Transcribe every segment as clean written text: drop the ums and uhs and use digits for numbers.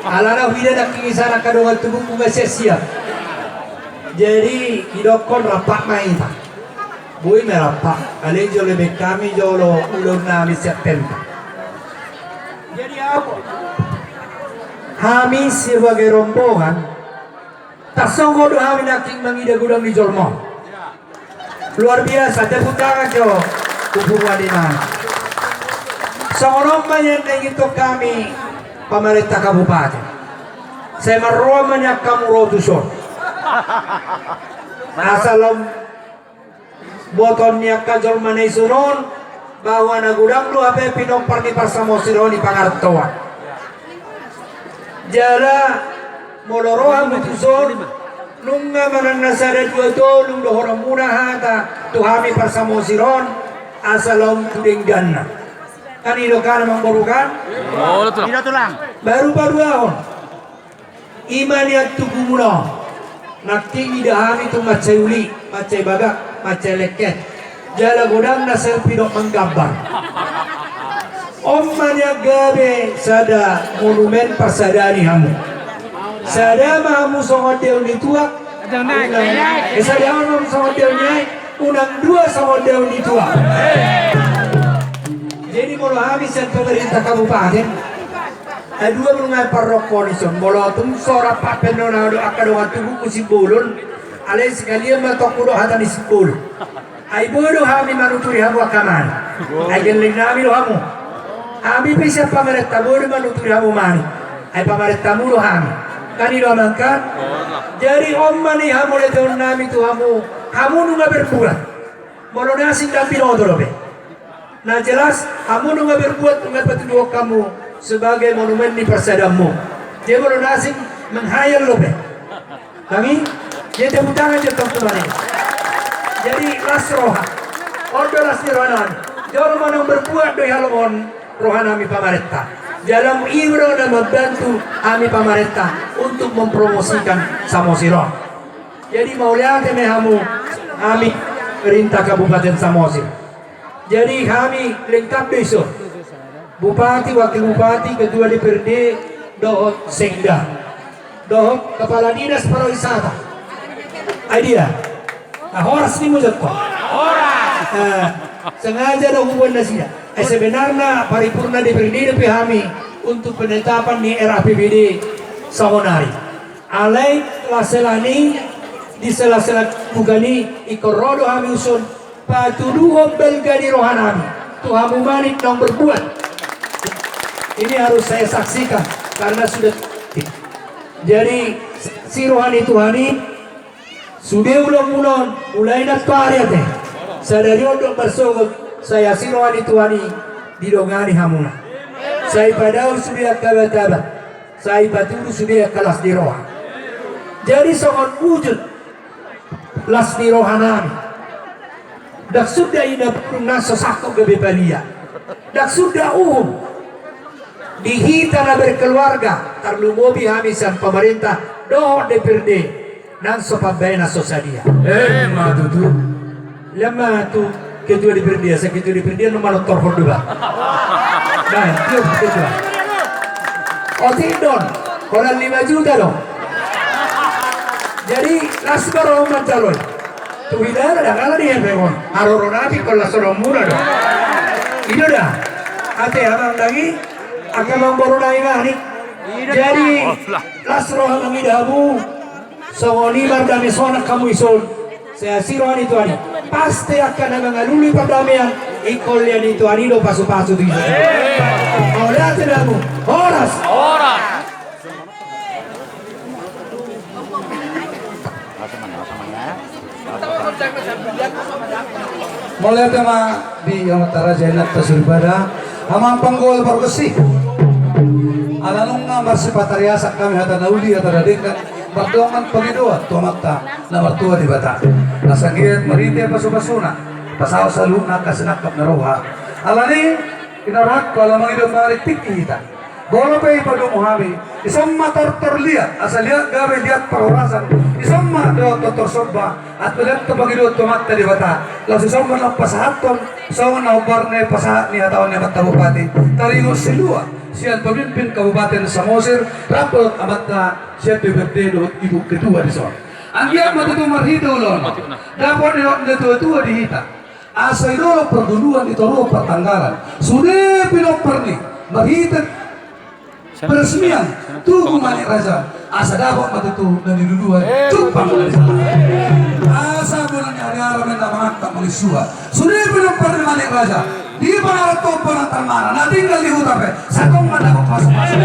Alana hida nak kisah nak kadongan tubuh bunga sia. Jadi hidokon rapak main tak. Boy merapak. Alay jole kami jolo ulun nami September. Jadi apa? Kami sebagai rombongan tak songgodo kami naking mangida gudang di Jormo. Luar biasa, tepuk tangan jo hubungan di mana. Seorang banyak itu kami pemerintah kabupaten. Saya meromanya kamu rotuson. Asalam botonnya kajol manay sunon bahwa nagudang lu ape pinompar ni pasamosiro ni pangartoan. Jala molorohan mutuson nunga manang nasada dua to nung dohora muna hata tuhami pasamosiron asalam tuding ganna. Kan ilo kan mangborukan? Oh, tidak tulang. Baru ahon. Iman yang tubuh muna. Nakti idahami tu macai uli, macai bagak, macai leket. Jala godang na selfie dok menggambar. Omanya gabe sada monumen pasadani hamu. Sada mahamu songodel ni tuak. Sada mahamu songodel ni unang dua songodel ni tuak. Jadi kalau habis pemerintah kabupaten, dua mengenai parrokonison, kalau tum sora papen nona do akadongan tubuh kusibulun, alai sekalian matok kudo hata disibul. Ai bodo hami manuturi hamu akaman. Ai geleng nami do hamu. Abi bisa pemerintah bodo manuturi hamu mani. Ai pemerintah mudo hami. Kani do amangkan. Jadi om mani hamu leton nami tu hamu nunga berbuat. Mono nasi dampi nodoro be. Nah jelas, kamu nggak berbuat dengan petunjuk kamu sebagai monumen di persadamu. Dia kalau nasib menghayal loh, kami dia tepuk tangan je teman-teman. Jadi lasroha, order lasrohanan. Jangan mana berbuat doy halomon rohanami pemerintah. Dalam ibro dan membantu kami pemerintah untuk mempromosikan Samosir. Jadi mau lihat kami perintah Kabupaten Samosir. Jadi kami lengkap besok. Bupati, wakil bupati, ketua DPRD, dohot Sekda, dohot kepala dinas pariwisata. Idea. Nah, horas ni mujud ko. Horas. Sengaja dah hubungan nasinya. Sebenarnya paripurna DPRD kami untuk penetapan ni RAPBD Sawonari. Alai laselani di sela-sela bugani ikorodo kami usun. Patuduhom belgadi rohanami Tuhamu manik nang berbuat. Ini harus saya saksikan karena sudah. Jadi si rohani Tuhani sudah ulang mulai nak karya teh. Sadari untuk bersogot saya si rohani Tuhani didongani hamuna. Saya padau sudah kabataba. Saya patudu sudah kelas di rohan. Jadi sangat wujud las di rohanami. Dak sudah ina puna sosako gebebalia. Dak sudah dihita na berkeluarga tarlumobi hamisan pemerintah do DPRD nang sopabena sosadia. Matutu. Lama tu ketua DPRD sa ketua DPRD nomor torhor dua. Nah, itu ketua. Otidon, koran 5 juta dong. Jadi lasbar orang calon. Tuhidara dah kalah dia pengon. Aroronapi kalau sorong murah dong. Itu dah. Ate abang lagi akan memborong ini. Jadi lasroh mengidamu. Songoni berdamai sonak kamu isul. Saya sirohan itu ani. Pasti akan mengaluli perdamaian. Ikolnya itu ani do pasu-pasu itu. Mau lihat kamu. Horas. Horas. Mulai tema di Amatara Jainat Tasurbada Hamam Panggol Pargesi Alanong nga marsipatariasak kami hata nauli hata radingkan Bardongan pagidua Tuamata na martua di bata Nasangit marite pasubasuna Pasaw sa luna kasinakap na roha Alani Kinarat ko alamang idong maritik kita Bolo pa ipadumuhami isang matortor liat asal liat gabe liat parorasan isang do totor sobba at liat kapagidot tumakta di bata lalu isang lang pasahaton isang na ubar na pasahat ni hataon ni Katabupati taringo silua siya pemimpin Kabupaten Samosir, rapot amat na siya tiberte do ibu kedua di sana. Ang iya matutu marhita ulon, dapat tua dihita. Asa idolo perguluan itu roh pertanggalan. Sudah pinoperni marhita peresmian tugu Manik Raja. Asa dapat matutu dan diduluan cupang dari sana. Asa bulan hari-hari mena mangak melisua. Sudah pinoperni Manik Raja. Di mana topo ng Tarmana, na tinggal di Hutape, sa kong manakot pasok-pasok.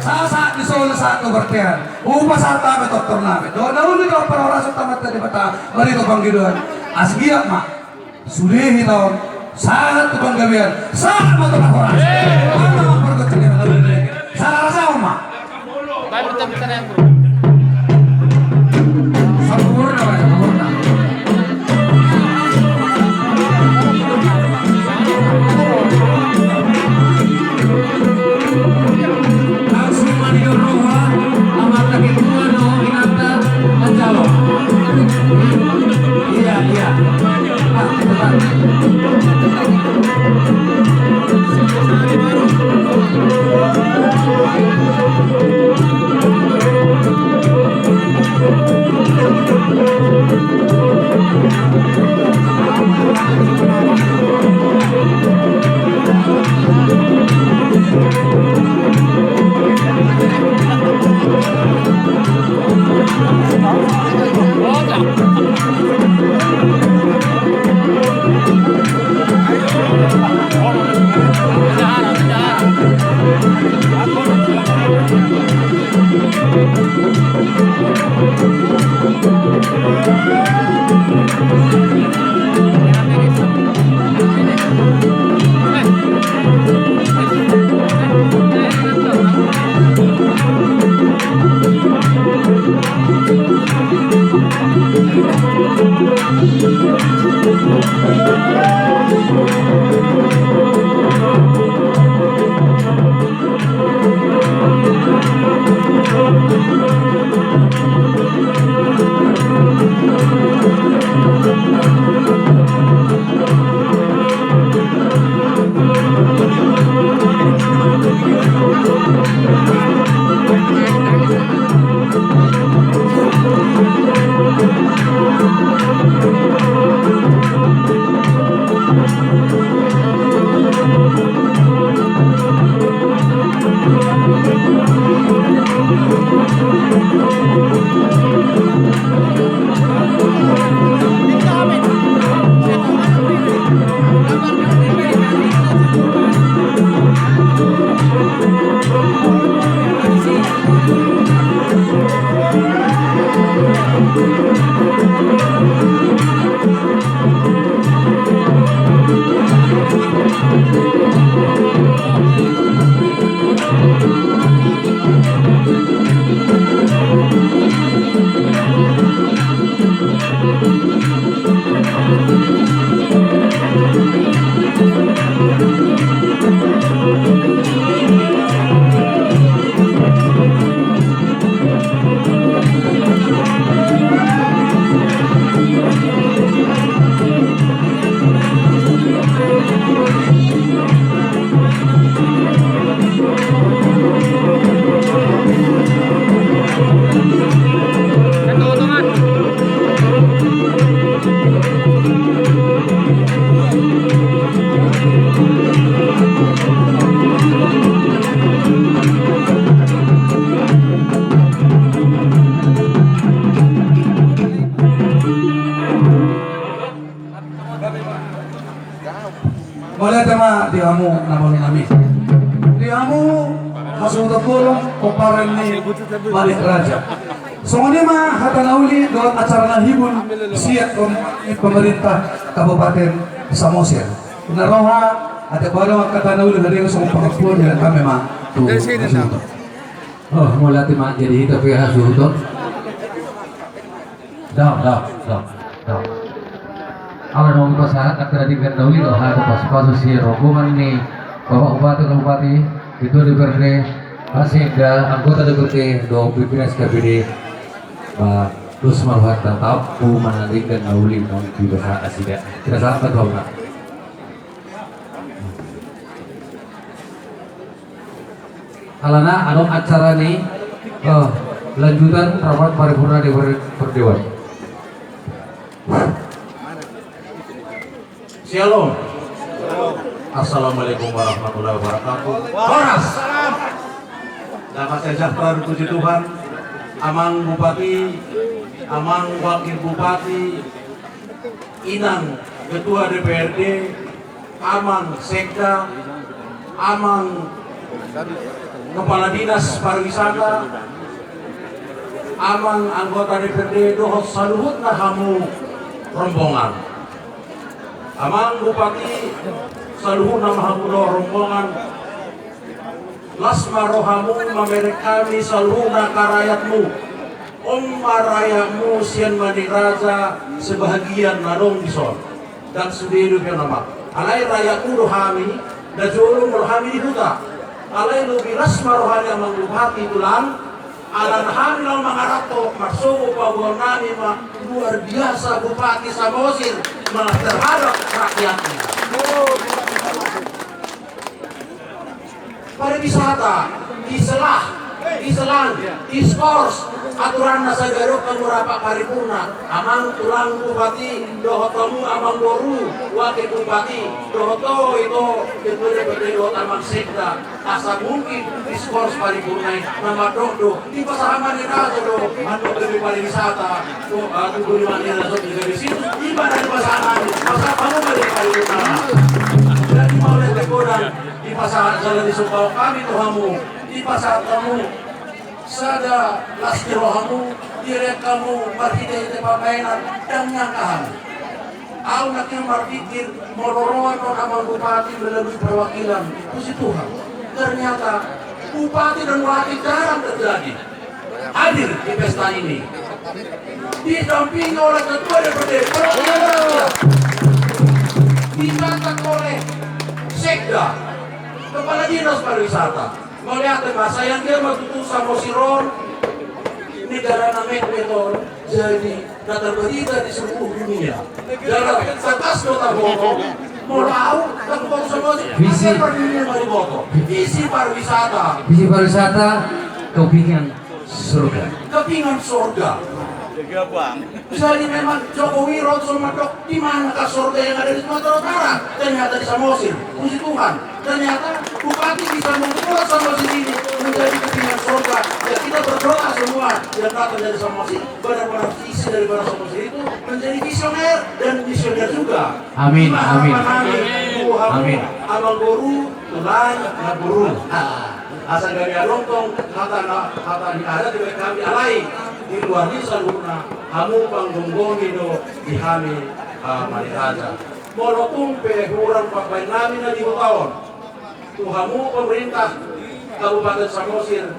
Sa di Solo sa bertian, upa sa tame doktor namin. Doon nauli ka para orasong tamat na di bata, marito pang giduan. Asgiyak ma, sulihin taon, sa tupang gabihan, sa mo ito na oras. Ano ang pergot niya na nalilig? Sa rasaw ma. Sa bubur na ba? Sa bubur na. Wala tama di amo naman namin. Di amo masunod tulong kumparan ni Manik Raja. So ngayon mga hatanauli doon acara ng hibon siya kung pemerintah Kabupaten Samosir. Naroha at baru ang katanauli na rin sa pagpapulong nila kami mga tuwa. Oh, mula tima jadi itu pihak surut. Dah. Awal mau pasaran nak tadi kan dahulu loh ada pas si rombongan ini Bapak Bupati itu DPRD sehingga anggota DPRD do pimpinan SKPD terus melihat dan tahu menandingkan dahulu mau dibahas asida tidak salah tahu nak alana anu acara nih lanjutan rapat paripurna Dewan. Shalom. Assalamualaikum warahmatullahi wabarakatuh. Horas. Damai sejahtera puji Tuhan. Amang Bupati, Amang Wakil Bupati, Inang Ketua DPRD, Amang Sekda, Amang Kepala Dinas Pariwisata, Amang anggota DPRD dohot saluhut nahamu rombongan. Amang Bupati saluhut nahamu rombongan. Lasma rohamu mamerek kami saluhuna karayatmu. Marayamu sian mani raja sebahagian narong dison dan sudiru nama. Alai rayaku rohami dan jolong rohami di huta. Alai lubi lasma rohani amang bupati tulang. Alan hamil mangarato masuk bahwa nami luar biasa Bupati Samosir terhadap rakyatnya. Pariwisata, Iselang, Iskors, aturan nasa garuk kemurapak paripurna, amang tulang Bupati, dohotomu amang boru, wakil Bupati, dohoto itu betul-betul dohot amang sekda, asa mungkin Iskors paripurna, nama dodo, di pasahaman ini aja do, anu lebih pariwisata, tubuh lima nilai so bisa di situ, di mana di pasahaman, masa kamu balik paripurna, jadi mau lihat tekodan, di pasahan jalan di Sumpah kami Tuhamu, di pasar kamu sada lastir rohamu direk kamu marhide pamainan dan nyangkahan aku nakil marhikir mororoan non amang bupati melalui perwakilan puji Tuhan ternyata bupati dan wakil jarang terjadi hadir di pesta ini didampingi oleh ketua DPRD dibantu oleh sekda kepala dinas pariwisata melihat masa yang dia matutu sama siron negara namanya betul jadi data berita di seluruh dunia dalam atas kota Bogor mau lalu semua visi pariwisata kepingan surga. Jadi memang Jokowi Rasul Madok di mana surga yang ada di Sumatera Utara ternyata di Samosir. Puji Tuhan, ternyata bupati bisa membuat Samosir ini menjadi kepingan surga. Ya kita berdoa semua yang datang dari Samosir benar-benar visi daripada Samosir itu menjadi visioner dan misioner juga. Amin. Amin. Amang guru, tulang, guru. Asal dari lontong kata di ada di kami alai di luar di saluna hamu panggunggongi do di kami Maliraja molotong kurang pakai nami na di tahun tu hamu pemerintah Kabupaten Samosir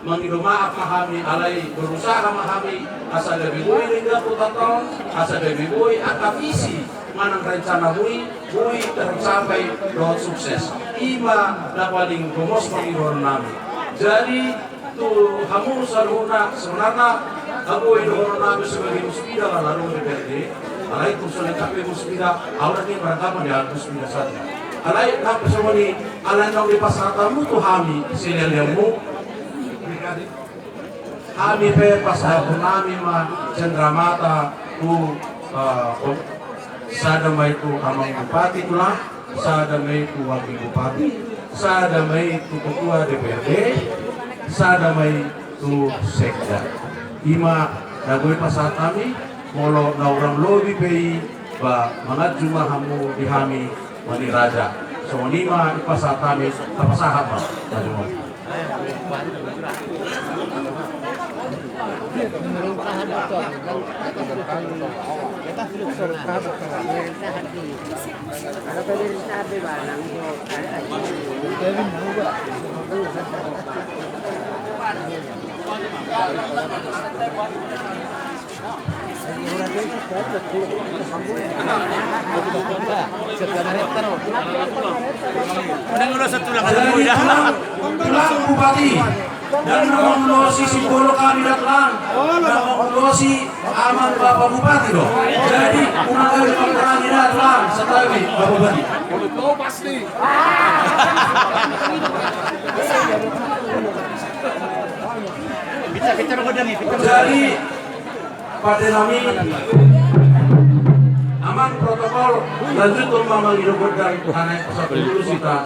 mengidu maaf mahami alai berusaha mahami asal dari bui hingga tahun asal dari bui akan visi manang rencana bui tercapai doa sukses ima dapaling gomos pangidor nami jadi tu hamu saluna sebenarnya aku idor nami sebagai muspida lalu DPRD alai tu sulit tapi muspida awalnya ini merangkapan di muspida saja alai nak semua ni alai nong di pasar tamu tu hami sileliamu kami pe pasal nami ma cendramata tu sadamai tu amang bupati tulah sadamai tu wakil bupati sadamai tu ketua DPRD sadamai tu sekda ima nagoi pasal kami molo na orang lobi pei ba mangat jumlah hamu dihami mani raja so lima di pasal kami apa sahabat tajumah tulang bupati dan mengosi simbolo kami datang dan mengosi aman Bapak Bupati dong. Jadi umat kami perangi datang setelah Bapak Bupati. Jadi pada nami amang protokol lanjut memanggil dan anak pesawat dulu kita